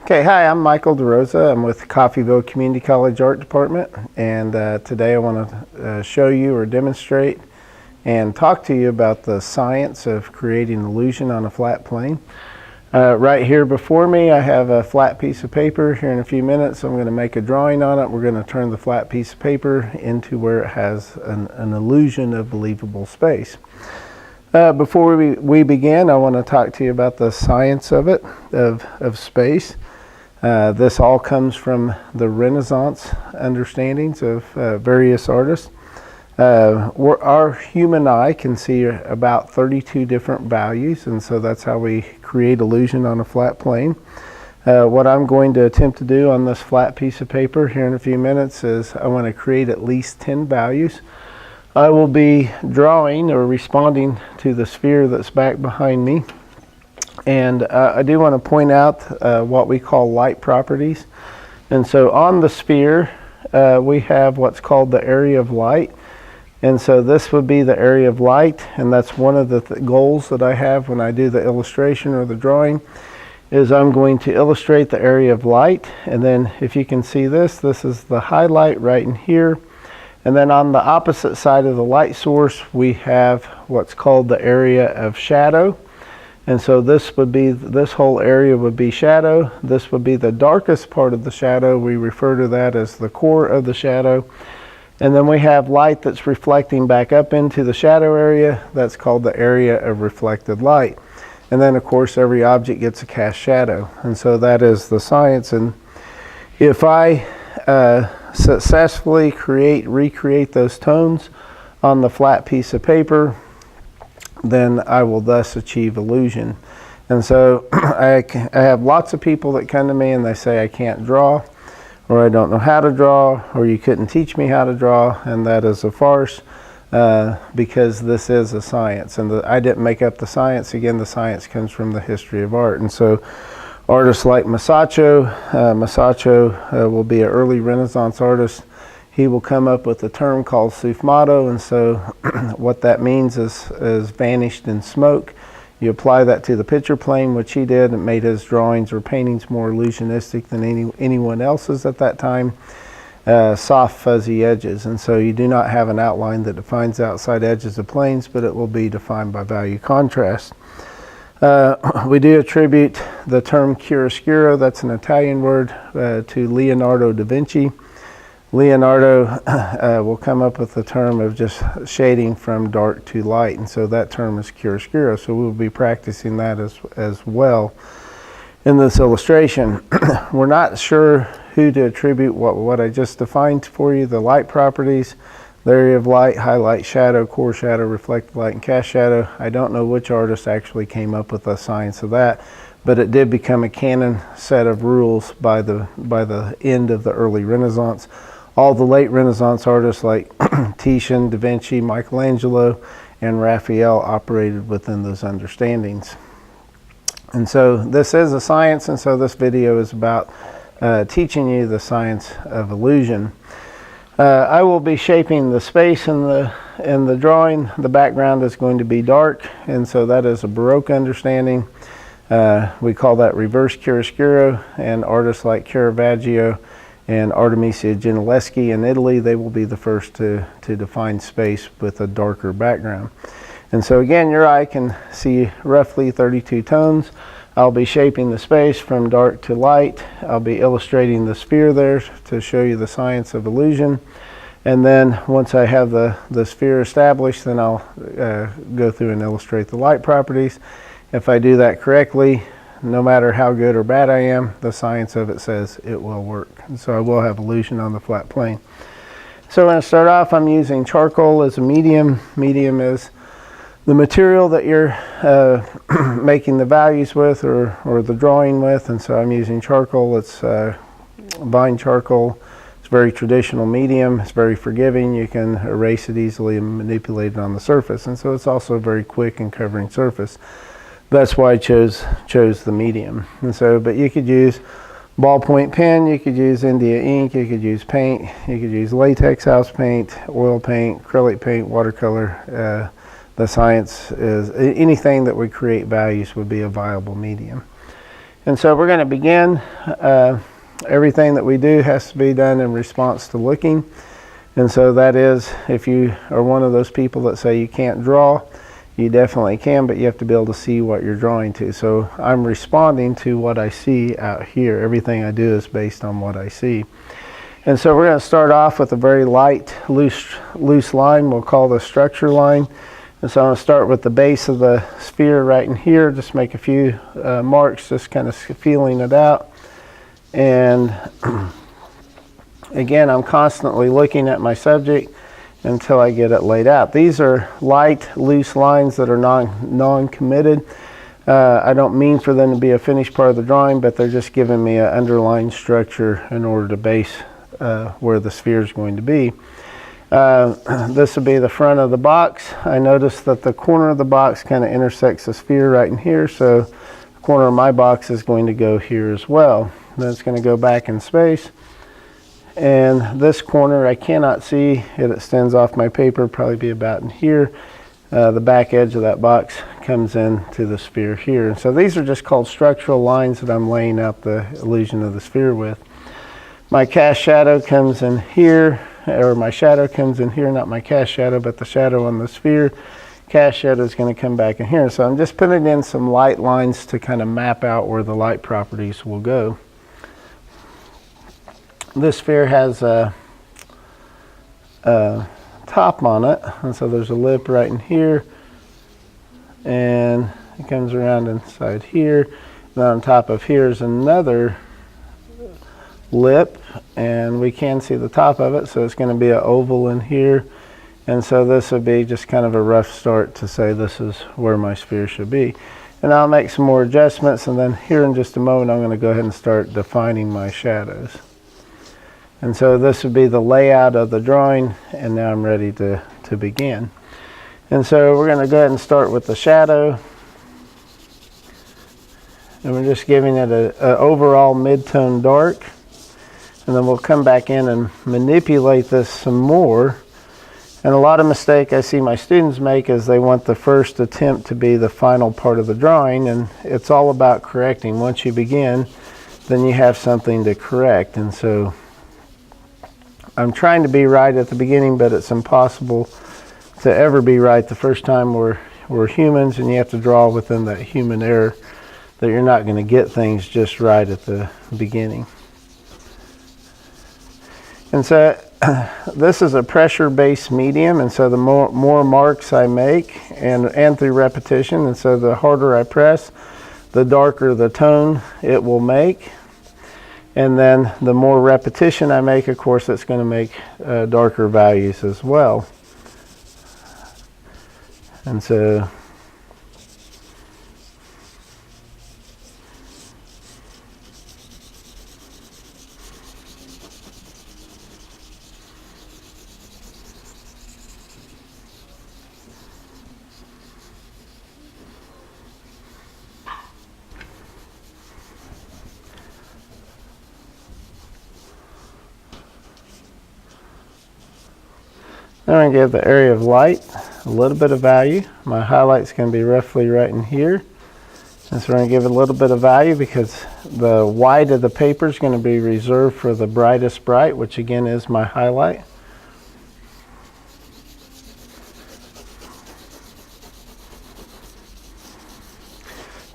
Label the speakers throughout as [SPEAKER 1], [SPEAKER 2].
[SPEAKER 1] Okay, hi, I'm Michael DeRosa. I'm with Coffeyville Community College Art Department, and today I want to show you or demonstrate and talk to you about the science of creating illusion on a flat plane. Right here before me I have a flat piece of paper. Here in a few minutes I'm going to make a drawing on it. We're going to turn the flat piece of paper into where it has an illusion of believable space. Before we begin, I want to talk to you about the science of it, of space. This all comes from the Renaissance understandings of various artists. Our human eye can see about 32 different values, and so that's how we create illusion on a flat plane. What I'm going to attempt to do on this flat piece of paper here in a few minutes is I want to create at least 10 values. I will be drawing or responding to the sphere that's back behind me. And I do want to point out what we call light properties. And so on the sphere, we have what's called the area of light. And so this would be the area of light, and that's one of the goals that I have when I do the illustration or the drawing, is I'm going to illustrate the area of light. And then if you can see this is the highlight right in here. And then on the opposite side of the light source, we have what's called the area of shadow. And so this whole area would be shadow. This would be the darkest part of the shadow. We refer to that as the core of the shadow. And then we have light that's reflecting back up into the shadow area. That's called the area of reflected light. And then of course every object gets a cast shadow. And so that is the science. And if I successfully recreate those tones on the flat piece of paper, then I will thus achieve illusion. And so I have lots of people that come to me and they say I can't draw, or I don't know how to draw, or you couldn't teach me how to draw, and that is a farce, because this is a science, and I didn't make up the science. Again, the science comes from the history of art. And so artists like Masaccio will be an early Renaissance artist. He will come up with a term called sfumato, and so what that means is vanished in smoke. You apply that to the picture plane, which he did, and made his drawings or paintings more illusionistic than anyone else's at that time. Soft, fuzzy edges, and so you do not have an outline that defines the outside edges of planes, but it will be defined by value contrast. We do attribute the term chiaroscuro, that's an Italian word, to Leonardo da Vinci. Leonardo will come up with the term of just shading from dark to light, and so that term is chiaroscuro. So we'll be practicing that as well in this illustration. We're not sure who to attribute what I just defined for you, the light properties, the area of light, highlight, shadow, core shadow, reflected light, and cast shadow. I don't know which artist actually came up with the science of that, but it did become a canon set of rules by the end of the early Renaissance. All the late Renaissance artists like Titian, Da Vinci, Michelangelo, and Raphael operated within those understandings. And so this is a science, and so this video is about teaching you the science of illusion. I will be shaping the space in the drawing. The background is going to be dark, and so that is a Baroque understanding. We call that reverse chiaroscuro, and artists like Caravaggio and Artemisia Gentileschi in Italy, they will be the first to define space with a darker background. And so again, your eye can see roughly 32 tones. I'll be shaping the space from dark to light. I'll be illustrating the sphere there to show you the science of illusion. And then once I have the sphere established, then I'll go through and illustrate the light properties. If I do that correctly, no matter how good or bad I am, the science of it says it will work. And so I will have illusion on the flat plane. So when I start off, I'm using charcoal as a medium. Medium is the material that you're making the values with or the drawing with. And so I'm using charcoal. It's vine charcoal. It's a very traditional medium. It's very forgiving. You can erase it easily and manipulate it on the surface. And so it's also a very quick and covering surface. That's why I chose the medium. And so, but you could use ballpoint pen, you could use India ink, you could use paint, you could use latex house paint, oil paint, acrylic paint, watercolor. The science is anything that would create values would be a viable medium. And so we're going to begin. Everything that we do has to be done in response to looking. And so that is, if you are one of those people that say you can't draw, you definitely can, but you have to be able to see what you're drawing to. So I'm responding to what I see out here. Everything I do is based on what I see. And so we're going to start off with a very light, loose line. We'll call the structure line. And so I'm going to start with the base of the sphere right in here. Just make a few marks, just kind of feeling it out. And again, I'm constantly looking at my subject until I get it laid out. These are light, loose lines that are non-committed. I don't mean for them to be a finished part of the drawing, but they're just giving me an underlying structure in order to base where the sphere is going to be. This will be the front of the box. I noticed that the corner of the box kind of intersects the sphere right in here, so the corner of my box is going to go here as well. Then it's going to go back in space. And this corner I cannot see. It extends off my paper, probably be about in here. The back edge of that box comes into the sphere here. So these are just called structural lines that I'm laying out the illusion of the sphere with. My cast shadow comes in here, or my shadow comes in here, not my cast shadow, but the shadow on the sphere. Cast shadow is going to come back in here. So I'm just putting in some light lines to kind of map out where the light properties will go. This sphere has a top on it, and so there's a lip right in here, and it comes around inside here. Then on top of here is another lip, and we can see the top of it, so it's going to be an oval in here. And so this would be just kind of a rough start to say this is where my sphere should be. And I'll make some more adjustments, and then here in just a moment I'm going to go ahead and start defining my shadows. And so this would be the layout of the drawing, and now I'm ready to begin. And so we're going to go ahead and start with the shadow. And we're just giving it an overall mid-tone dark. And then we'll come back in and manipulate this some more. And a lot of mistake I see my students make is they want the first attempt to be the final part of the drawing, and it's all about correcting. Once you begin, then you have something to correct. And so I'm trying to be right at the beginning, but it's impossible to ever be right the first time. We're humans, and you have to draw within that human error that you're not going to get things just right at the beginning. And so this is a pressure-based medium, and so the more marks I make, and through repetition, and so the harder I press, the darker the tone it will make. And then the more repetition I make, of course, it's going to make darker values as well. And so I'm going to give the area of light a little bit of value. My highlight's going to be roughly right in here. And so we're going to give it a little bit of value because the white of the paper is going to be reserved for the brightest bright, which again is my highlight.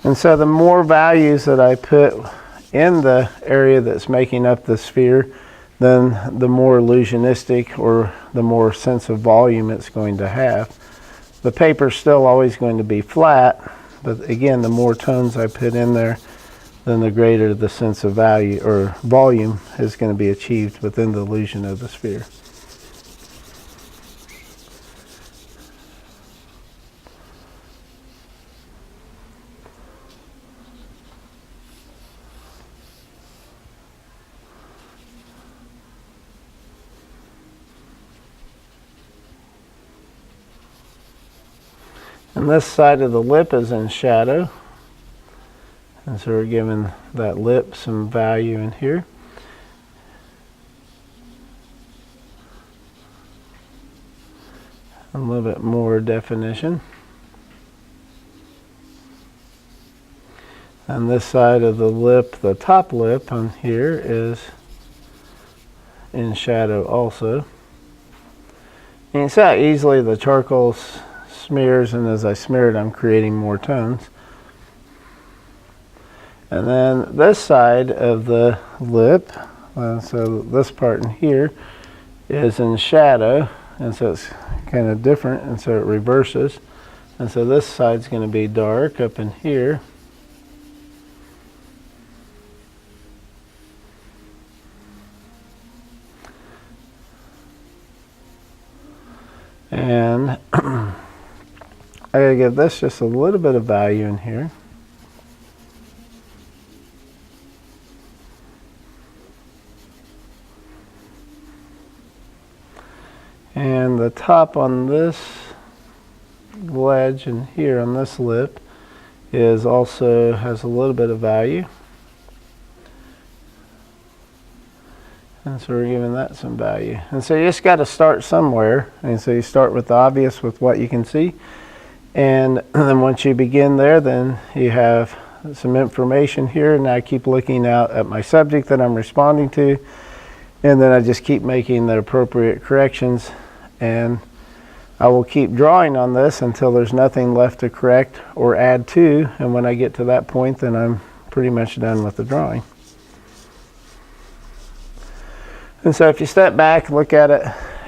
[SPEAKER 1] And so the more values that I put in the area that's making up the sphere, then the more illusionistic or the more sense of volume it's going to have. The paper's still always going to be flat, but again, the more tones I put in there, then the greater the sense of value or volume is going to be achieved within the illusion of the sphere. And this side of the lip is in shadow. And so we're giving that lip some value in here. A little bit more definition. And this side of the lip, the top lip on here, is in shadow also. And you see how easily the charcoal smears, and as I smear it, I'm creating more tones. And then this side of the lip, so this part in here, is in shadow, and so it's kind of different, and so it reverses. And so this side's going to be dark up in here. And I gotta give this just a little bit of value in here. And the top on this ledge and here on this lip is also has a little bit of value. And so we're giving that some value. And so you just got to start somewhere. And so you start with the obvious, with what you can see. And then once you begin there, then you have some information here. And I keep looking out at my subject that I'm responding to. And then I just keep making the appropriate corrections. And I will keep drawing on this until there's nothing left to correct or add to. And when I get to that point, then I'm pretty much done with the drawing. And so if you step back, look at it,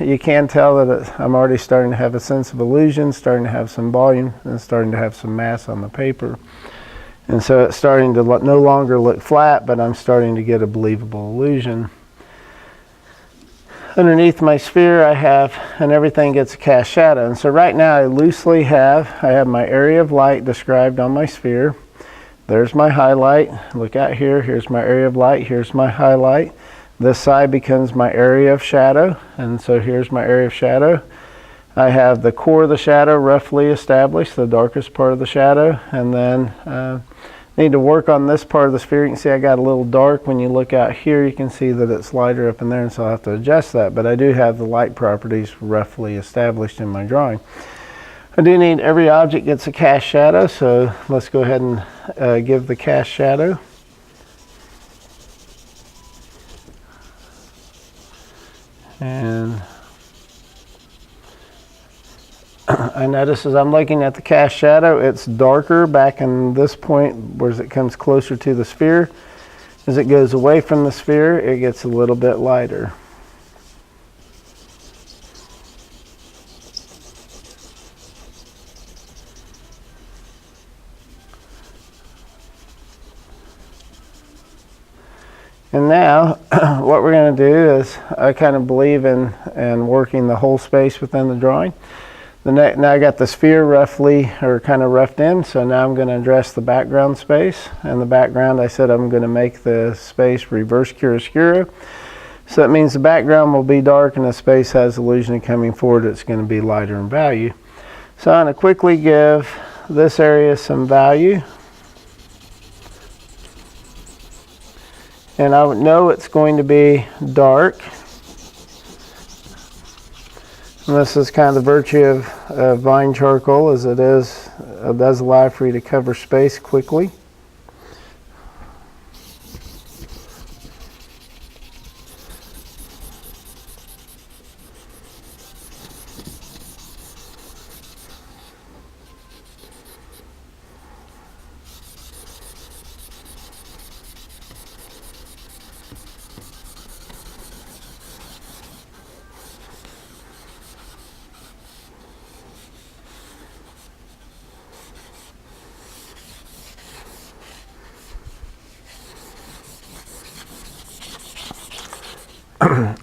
[SPEAKER 1] you can tell that I'm already starting to have a sense of illusion, starting to have some volume, and starting to have some mass on the paper. And so it's starting to no longer look flat, but I'm starting to get a believable illusion. Underneath my sphere I have, and everything gets a cast shadow. And so right now I loosely have my area of light described on my sphere. There's my highlight. Look out here, here's my area of light, here's my highlight. This side becomes my area of shadow, and so here's my area of shadow. I have the core of the shadow roughly established, the darkest part of the shadow, and then need to work on this part of the sphere. You can see I got a little dark. When you look out here, you can see that it's lighter up in there, and so I'll have to adjust that, but I do have the light properties roughly established in my drawing. I do need every object gets a cast shadow, so let's go ahead and give the cast shadow. And I notice as I'm looking at the cast shadow, it's darker back in this point where it comes closer to the sphere. As it goes away from the sphere, it gets a little bit lighter. And now what we're going to do is, I kind of believe in working the whole space within the drawing. Now I got the sphere roughly, or kind of roughed in, so now I'm going to address the background space. And the background, I said I'm going to make the space reverse chiaroscuro. So that means the background will be dark and the space has illusion coming forward. It's going to be lighter in value. So I'm going to quickly give this area some value. And I would know it's going to be dark. And this is kind of the virtue of vine charcoal, as it does allow for you to cover space quickly.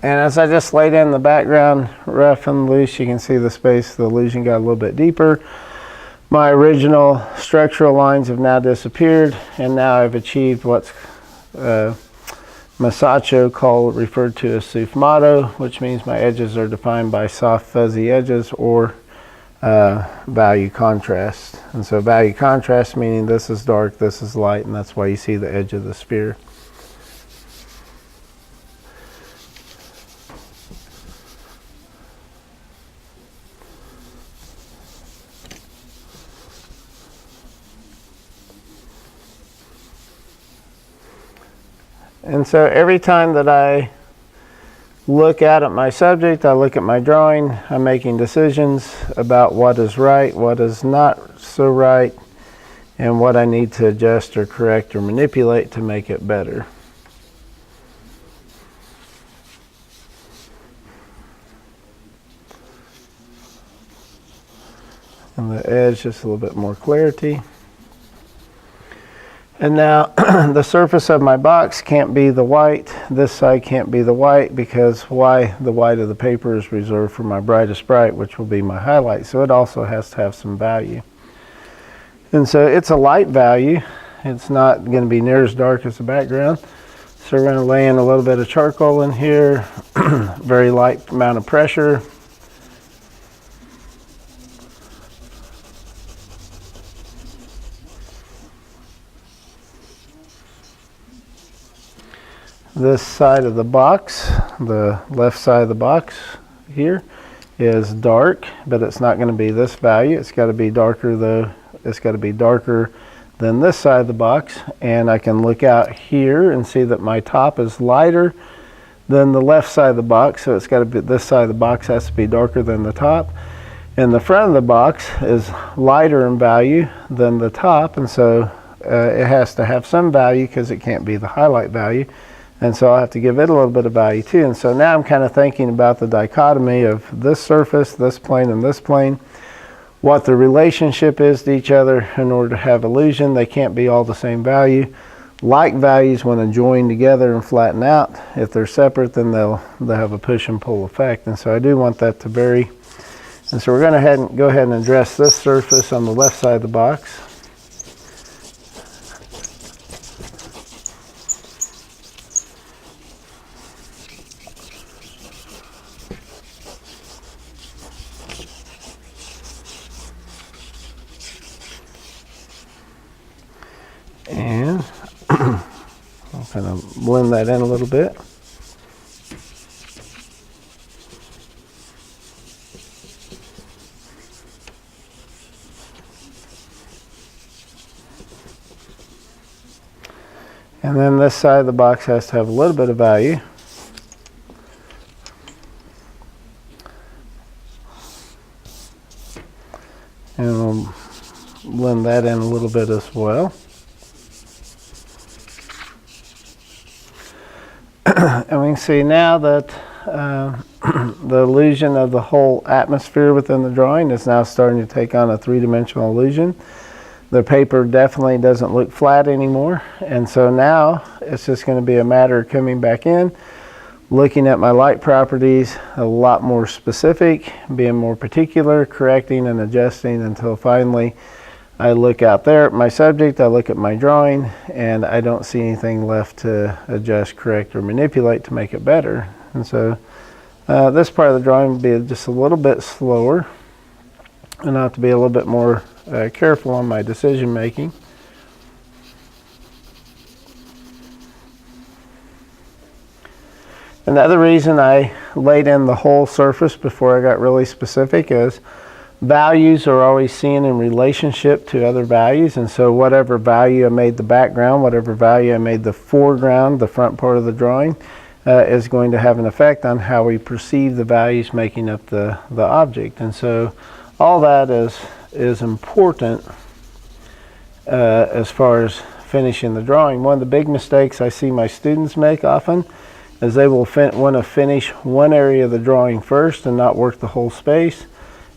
[SPEAKER 1] And as I just laid in the background rough and loose, you can see the space, the illusion got a little bit deeper. My original structural lines have now disappeared, and now I've achieved what's Masaccio referred to as sfumato, which means my edges are defined by soft fuzzy edges, or value contrast. And so value contrast meaning this is dark, this is light, and that's why you see the edge of the sphere. And so every time that I look at my subject, I look at my drawing, I'm making decisions about what is right, what is not so right, and what I need to adjust or correct or manipulate to make it better. And the edge, just a little bit more clarity. And now the surface of my box can't be the white. This side can't be the white because the white of the paper is reserved for my brightest bright, which will be my highlight. So it also has to have some value. And so it's a light value. It's not going to be near as dark as the background. So we're going to lay in a little bit of charcoal in here, very light amount of pressure. This side of the box, the left side of the box here, is dark, but it's not going to be this value. It's got to be darker though. It's got to be darker than this side of the box, and I can look out here and see that my top is lighter than the left side of the box, so it's got to be, this side of the box has to be darker than the top, and the front of the box is lighter in value than the top, and so it has to have some value because it can't be the highlight value. And so I'll have to give it a little bit of value too. And so now I'm kind of thinking about the dichotomy of this surface, this plane, and this plane, what the relationship is to each other in order to have illusion. They can't be all the same value. Like values, when joined together and flatten out, if they're separate, then they'll have a push and pull effect. And so I do want that to vary. And so we're going to go ahead and address this surface on the left side of the box. And I'll kind of blend that in a little bit. And then this side of the box has to have a little bit of value. And we'll blend that in a little bit as well. And we can see now that the illusion of the whole atmosphere within the drawing is now starting to take on a three-dimensional illusion. The paper definitely doesn't look flat anymore, and so now it's just going to be a matter of coming back in, looking at my light properties a lot more specific, being more particular, correcting and adjusting until finally I look out there at my subject, I look at my drawing, and I don't see anything left to adjust, correct, or manipulate to make it better. And so this part of the drawing will be just a little bit slower, and I have to be a little bit more careful on my decision making. Another reason I laid in the whole surface before I got really specific is values are always seen in relationship to other values, and so whatever value I made the background, whatever value I made the foreground, the front part of the drawing, is going to have an effect on how we perceive the values making up the object. And so all that is important as far as finishing the drawing. One of the big mistakes I see my students make often is they will want to finish one area of the drawing first and not work the whole space.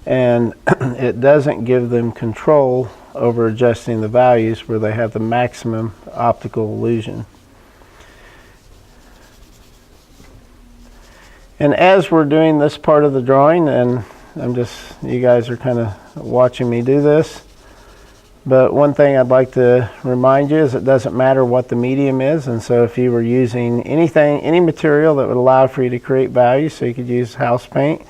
[SPEAKER 1] And it doesn't give them control over adjusting the values where they have the maximum optical illusion. And as we're doing this part of the drawing, and you guys are kind of watching me do this, but one thing I'd like to remind you is it doesn't matter what the medium is. And so if you were using any material that would allow for you to create value, so you could use house paint,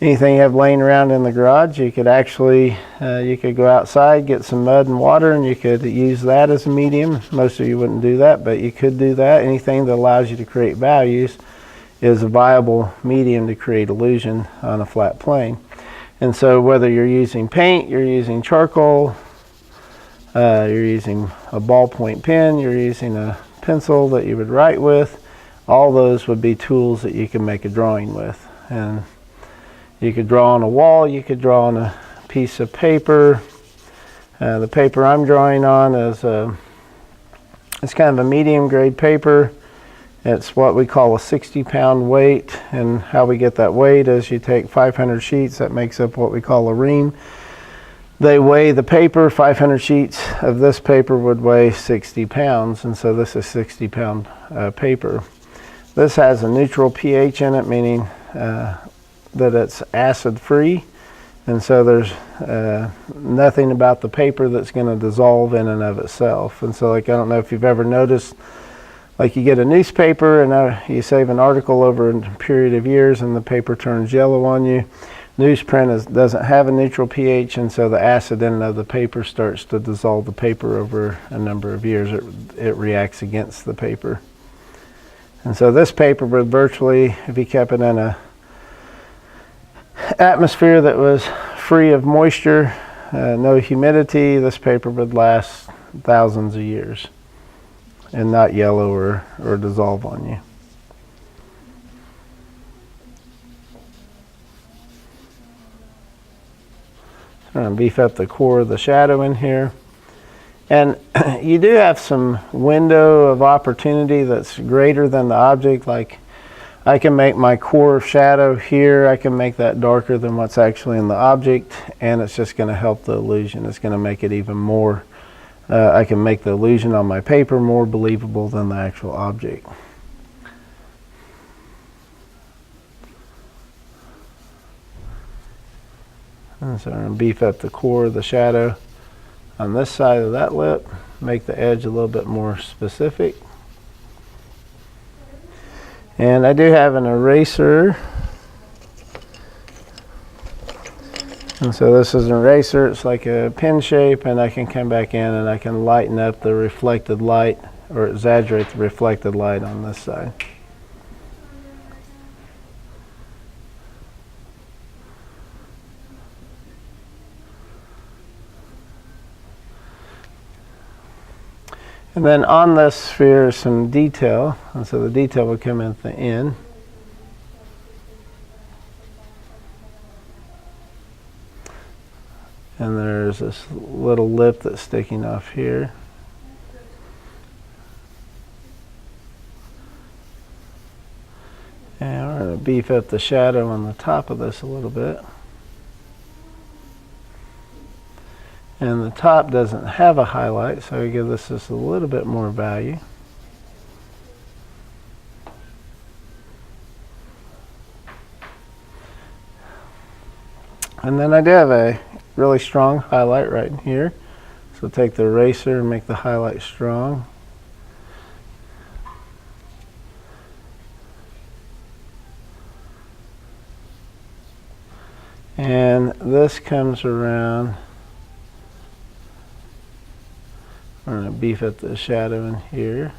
[SPEAKER 1] anything you have laying around in the garage, you could actually, you could go outside, get some mud and water, and you could use that as a medium. Most of you wouldn't do that, but you could do that. Anything that allows you to create values is a viable medium to create illusion on a flat plane. And so whether you're using paint, you're using charcoal, you're using a ballpoint pen, you're using a pencil that you would write with. All those would be tools that you can make a drawing with. And you could draw on a wall, you could draw on a piece of paper. The paper I'm drawing on is it's kind of a medium grade paper. It's what we call a 60-pound weight, and how we get that weight is you take 500 sheets, that makes up what we call a ream. They weigh the paper. 500 sheets of this paper would weigh 60 pounds, and so this is 60-pound paper. This has a neutral pH in it, meaning that it's acid-free, and so there's nothing about the paper that's going to dissolve in and of itself. And so, like, I don't know if you've ever noticed, like, you get a newspaper and you save an article over a period of years and the paper turns yellow on you. Newsprint doesn't have a neutral pH, and so the acid in and of the paper starts to dissolve the paper over a number of years. It reacts against the paper. And so this paper would virtually, if you kept it in a atmosphere that was free of moisture, no humidity, this paper would last thousands of years and not yellow or dissolve on you. So I'm going to beef up the core of the shadow in here. And you do have some window of opportunity that's greater than the object. Like, I can make my core shadow here, I can make that darker than what's actually in the object, and it's just going to help the illusion. It's going to make it even more, I can make the illusion on my paper more believable than the actual object. And so I'm going to beef up the core of the shadow on this side of that lip, make the edge a little bit more specific. And I do have an eraser. And so this is an eraser. It's like a pin shape, and I can come back in and I can lighten up the reflected light, or exaggerate the reflected light on this side. And then on this sphere is some detail, and so the detail would come in at the end. And there's this little lip that's sticking off here. And we're going to beef up the shadow on the top of this a little bit. And the top doesn't have a highlight, so I give this just a little bit more value. And then I do have a really strong highlight right in here. So take the eraser and make the highlight strong. And this comes around. We're going to beef up the shadow in here.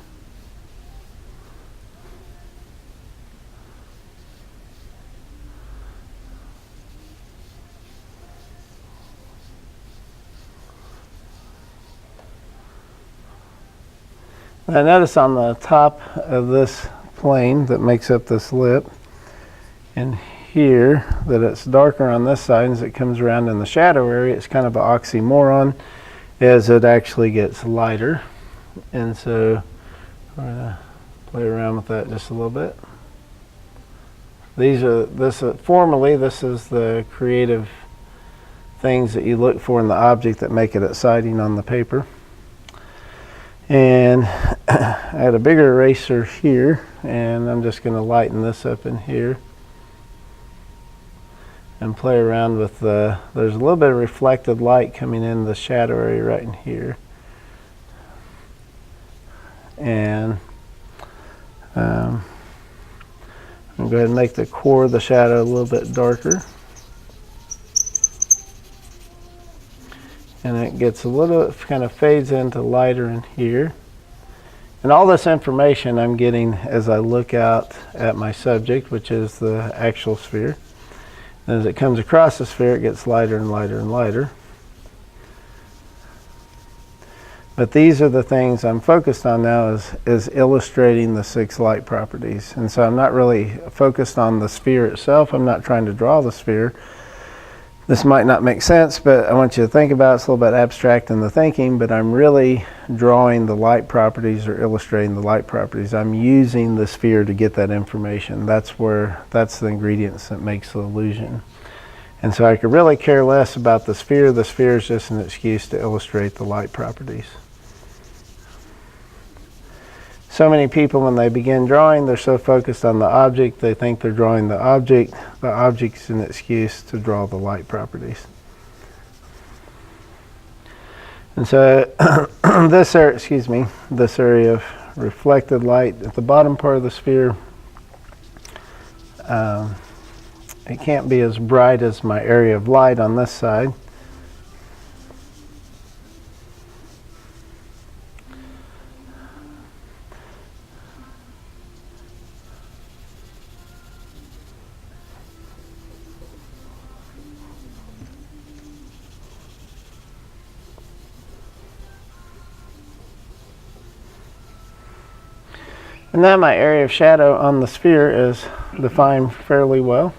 [SPEAKER 1] Now notice on the top of this plane that makes up this lip, and here, that it's darker on this side. As it comes around in the shadow area, it's kind of an oxymoron, as it actually gets lighter. And so we're going to play around with that just a little bit. Formally, this is the creative things that you look for in the object that make it exciting on the paper. And I had a bigger eraser here, and I'm just going to lighten this up in here and play around with there's a little bit of reflected light coming in the shadow area right in here. And I'm going to go ahead and make the core of the shadow a little bit darker. And it gets a little, kind of fades into lighter in here. And all this information I'm getting as I look out at my subject, which is the actual sphere. And as it comes across the sphere, it gets lighter and lighter and lighter. But these are the things I'm focused on now is illustrating the 6 light properties. And so I'm not really focused on the sphere itself. I'm not trying to draw the sphere. This might not make sense, but I want you to think about it. It's a little bit abstract in the thinking, but I'm really drawing the light properties or illustrating the light properties. I'm using the sphere to get that information. That's the ingredients that makes the illusion. And so I could really care less about the sphere. The sphere is just an excuse to illustrate the light properties. So many people, when they begin drawing, they're so focused on the object, they think they're drawing the object. The object's an excuse to draw the light properties. And so this area of reflected light at the bottom part of the sphere, it can't be as bright as my area of light on this side. And now my area of shadow on the sphere is defined fairly well.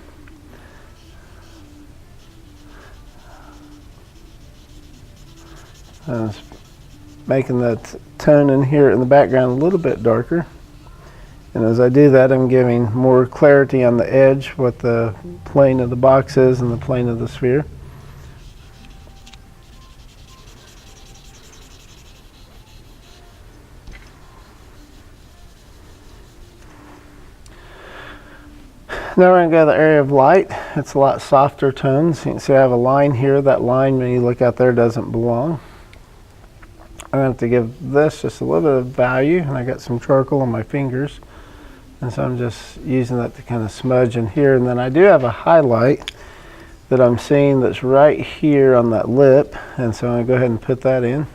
[SPEAKER 1] I was making that tone in here in the background a little bit darker. And as I do that, I'm giving more clarity on the edge, what the plane of the box is and the plane of the sphere. Now we're going to go to the area of light. It's a lot softer tones. You can see I have a line here. That line, when you look out there, doesn't belong. I'm going to have to give this just a little bit of value, and I got some charcoal on my fingers. And so I'm just using that to kind of smudge in here. And then I do have a highlight that I'm seeing that's right here on that lip. And so I'm going to go ahead and put that in.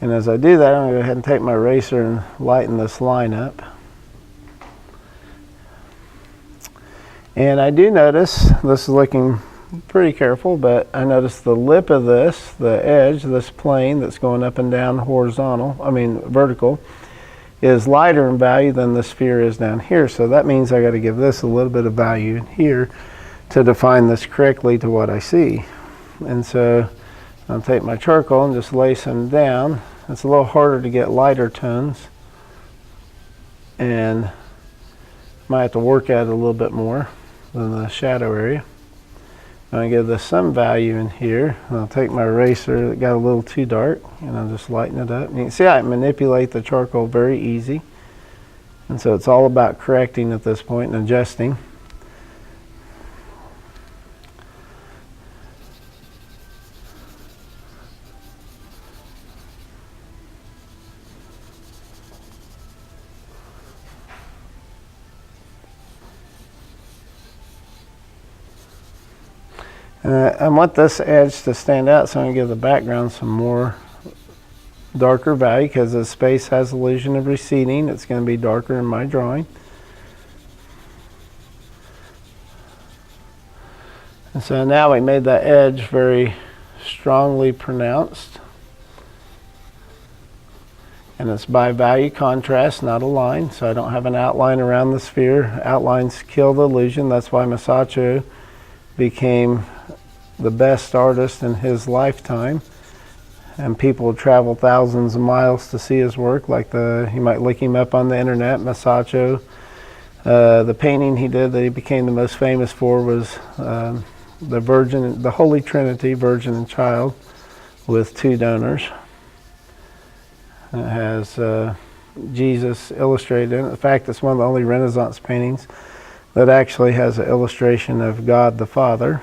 [SPEAKER 1] And as I do that, I'm going to go ahead and take my eraser and lighten this line up. And I do notice, this is looking pretty careful, but I notice the lip of this, the edge, this plane that's going up and down vertical, is lighter in value than the sphere is down here. So that means I got to give this a little bit of value in here to define this correctly to what I see. And so I'll take my charcoal and just lay some down. It's a little harder to get lighter tones, and might have to work at it a little bit more than the shadow area. I'm going to give this some value in here. I'll take my eraser that got a little too dark, and I'll just lighten it up. And you can see I manipulate the charcoal very easy. And so it's all about correcting at this point and adjusting. I want this edge to stand out, so I'm going to give the background some more darker value, because the space has illusion of receding. It's going to be darker in my drawing. And so now we made that edge very strongly pronounced. And it's by value contrast, not a line. So I don't have an outline around the sphere. Outlines kill the illusion. That's why Masaccio became the best artist in his lifetime, and people would travel thousands of miles to see his work. You might look him up on the internet, Masaccio. The painting he did that he became the most famous for was the Holy Trinity, Virgin and Child, with 2 donors. It has Jesus illustrated in it. In fact, it's one of the only Renaissance paintings that actually has an illustration of God the Father.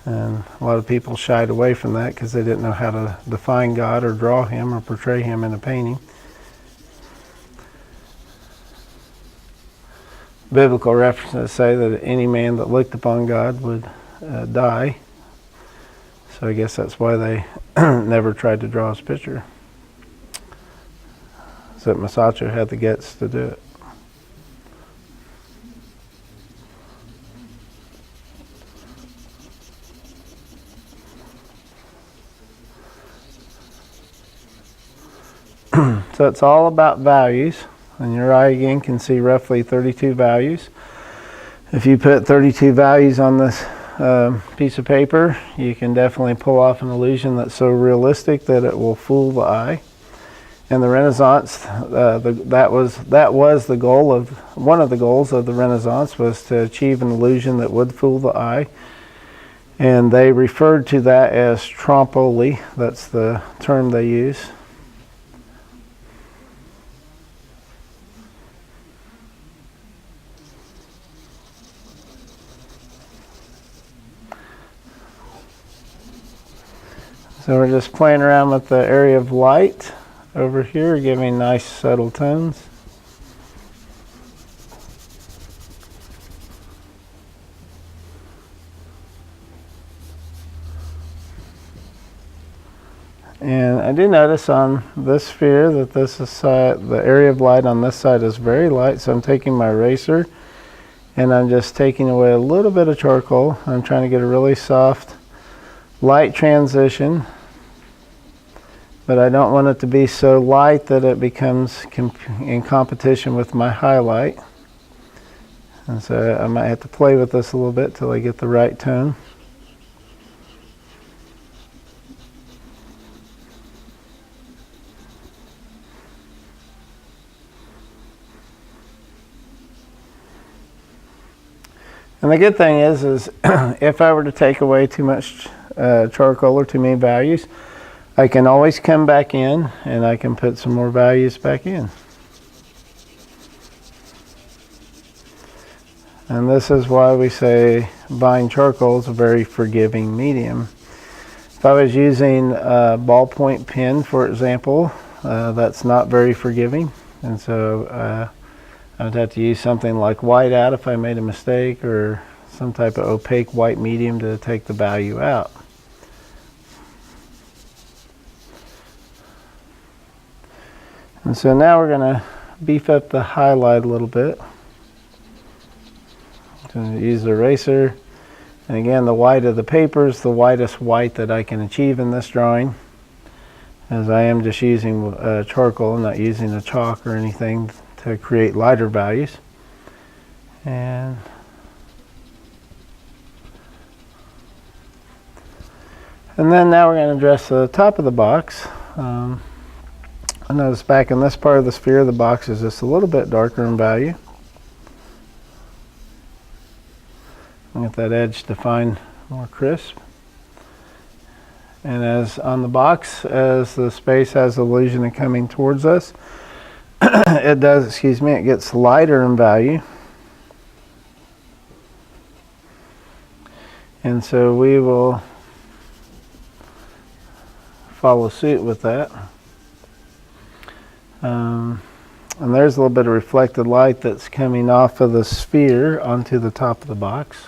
[SPEAKER 1] And a lot of people shied away from that because they didn't know how to define God or draw him or portray him in a painting. Biblical references say that any man that looked upon God would die. So I guess that's why they never tried to draw his picture. So Masaccio had the guts to do it. So it's all about values. And your eye again can see roughly 32 values. If you put 32 values on this piece of paper, you can definitely pull off an illusion that's so realistic that it will fool the eye. In the Renaissance, that was the goal of one of the goals of the Renaissance, was to achieve an illusion that would fool the eye, and they referred to that as trompe-l'œil. That's the term they use. So we're just playing around with the area of light over here, giving nice subtle tones. And I do notice on this sphere that this is the area of light on this side is very light, so I'm taking my eraser and I'm just taking away a little bit of charcoal. I'm trying to get a really soft light transition, but I don't want it to be so light that it becomes in competition with my highlight. And so I might have to play with this a little bit till I get the right tone. And the good thing is if I were to take away too much charcoal or too many values, I can always come back in and I can put some more values back in. And this is why we say buying charcoal is a very forgiving medium. If I was using a ballpoint pen, for example, that's not very forgiving. And so I would have to use something like whiteout if I made a mistake, or some type of opaque white medium to take the value out. And so now we're going to beef up the highlight a little bit. I'm going to use the eraser. And again, the white of the paper is the whitest white that I can achieve in this drawing, as I am just using charcoal, not using a chalk or anything to create lighter values. And then now we're going to address the top of the box. I notice back in this part of the sphere, the box is just a little bit darker in value. Get that edge defined more crisp. And as on the box, as the space has illusion of coming towards us, it gets lighter in value. And so we will follow suit with that. And there's a little bit of reflected light that's coming off of the sphere onto the top of the box.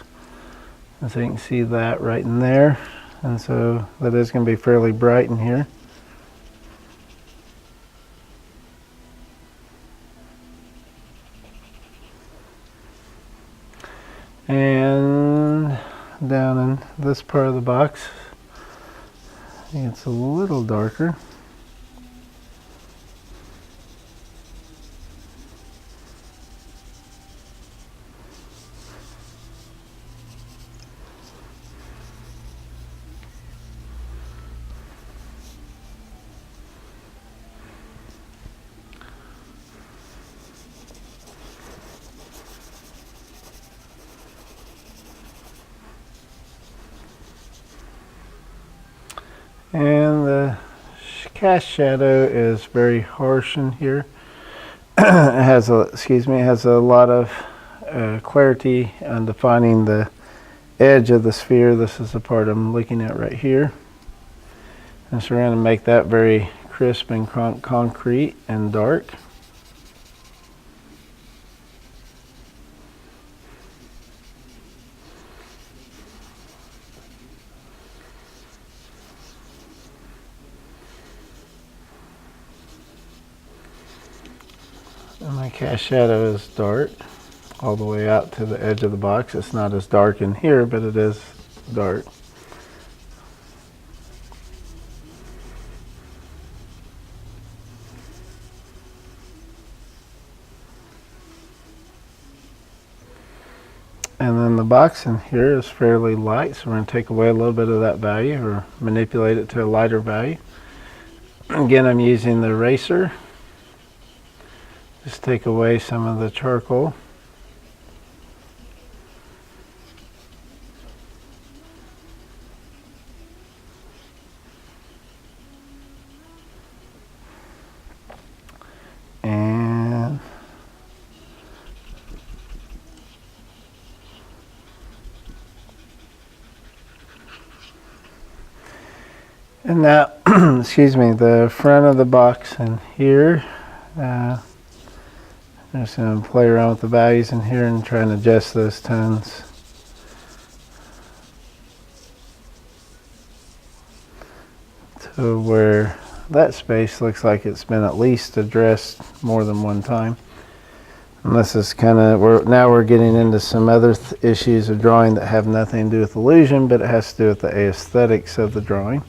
[SPEAKER 1] And so you can see that right in there. And so that is going to be fairly bright in here. And down in this part of the box, it's a little darker. And the cast shadow is very harsh in here. It has a lot of clarity on defining the edge of the sphere. This is the part I'm looking at right here. And so we're going to make that very crisp and concrete and dark. And my cast shadow is dark all the way out to the edge of the box. It's not as dark in here, but it is dark. And then the box in here is fairly light, so we're going to take away a little bit of that value or manipulate it to a lighter value. Again, I'm using the eraser. Just take away some of the charcoal. And now, excuse me, the front of the box in here, I'm just going to play around with the values in here and try and adjust those tones. To where that space looks like it's been at least addressed more than one time. And this is kind of, now we're getting into some other issues of drawing that have nothing to do with illusion, but it has to do with the aesthetics of the drawing.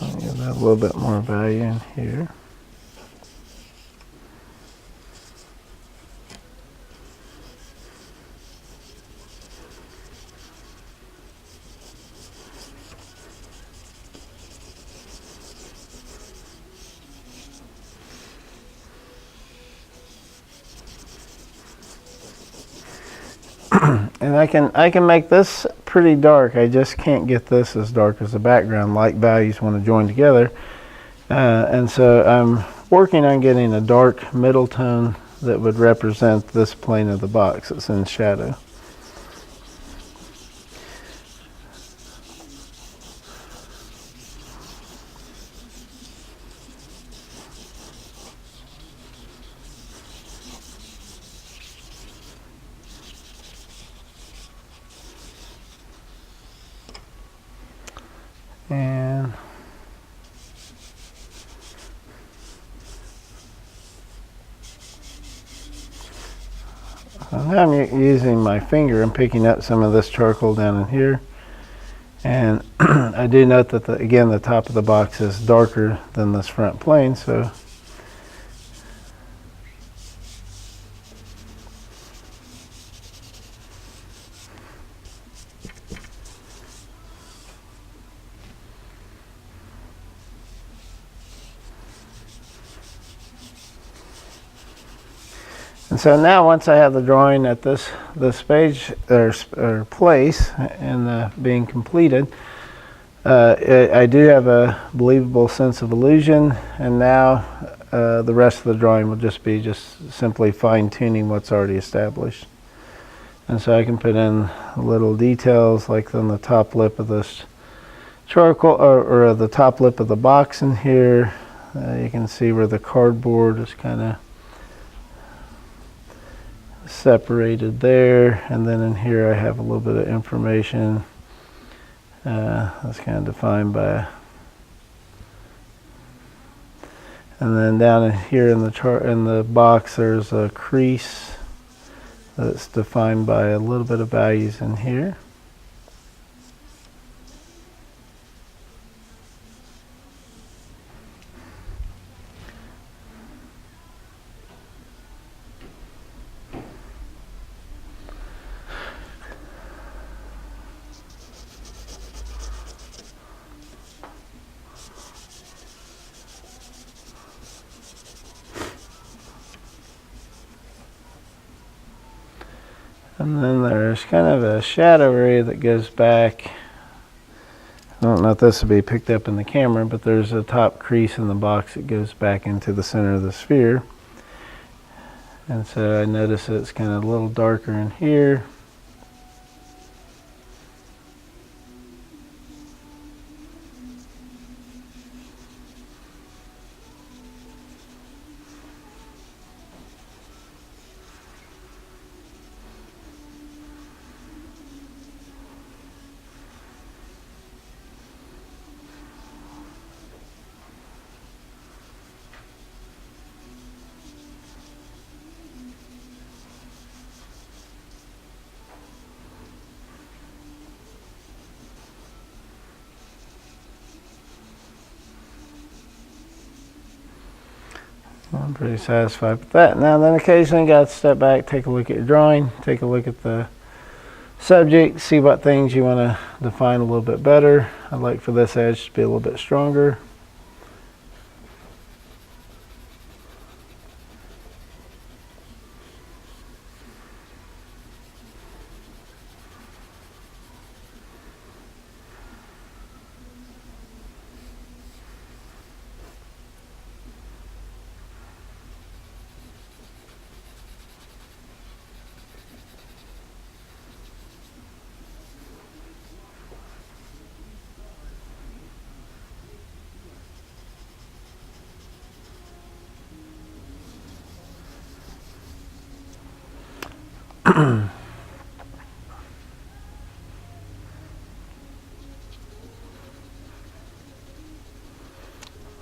[SPEAKER 1] I'll give that a little bit more value in here. And I can make this pretty dark. I just can't get this as dark as the background. Light values want to join together. And so I'm working on getting a dark middle tone that would represent this plane of the box that's in shadow. And now I'm using my finger and picking up some of this charcoal down in here. And I do note that, again, the top of the box is darker than this front plane, so and so now once I have the drawing at this page or place and being completed, I do have a believable sense of illusion, and now the rest of the drawing will just be simply fine-tuning what's already established. And so I can put in little details like on the top lip of this charcoal or the top lip of the box in here. You can see where the cardboard is kind of separated there, and then in here I have a little bit of information that's kind of defined by, and then down in here in the box there's a crease that's defined by a little bit of values in here. And then there's kind of a shadow area that goes back. I don't know if this will be picked up in the camera, but there's a top crease in the box that goes back into the center of the sphere. And so I notice that it's kind of a little darker in here. I'm pretty satisfied with that. Now then occasionally you got to step back, take a look at your drawing, take a look at the subject, see what things you want to define a little bit better. I'd like for this edge to be a little bit stronger.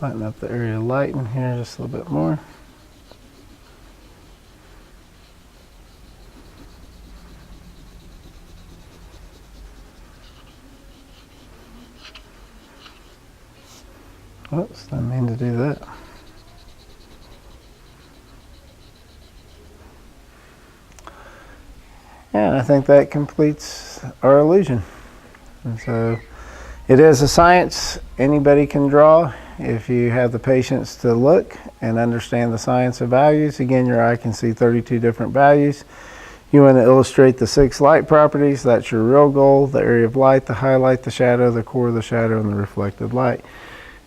[SPEAKER 1] Lighten up the area of light in here just a little bit more. Oops, didn't mean to do that. And I think that completes our illusion. And so it is a science. Anybody can draw if you have the patience to look and understand the science of values. Again, your eye can see 32 different values. You want to illustrate the 6 light properties. That's your real goal: the area of light, the highlight, the shadow, the core of the shadow, and the reflected light.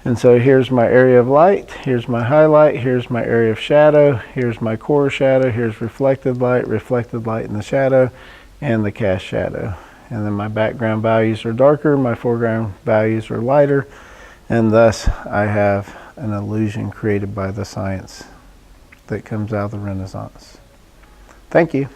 [SPEAKER 1] And so here's my area of light, here's my highlight, here's my area of shadow, here's my core shadow, here's reflected light in the shadow, and the cast shadow. And then my background values are darker, my foreground values are lighter, and thus I have an illusion created by the science that comes out of the Renaissance. Thank you.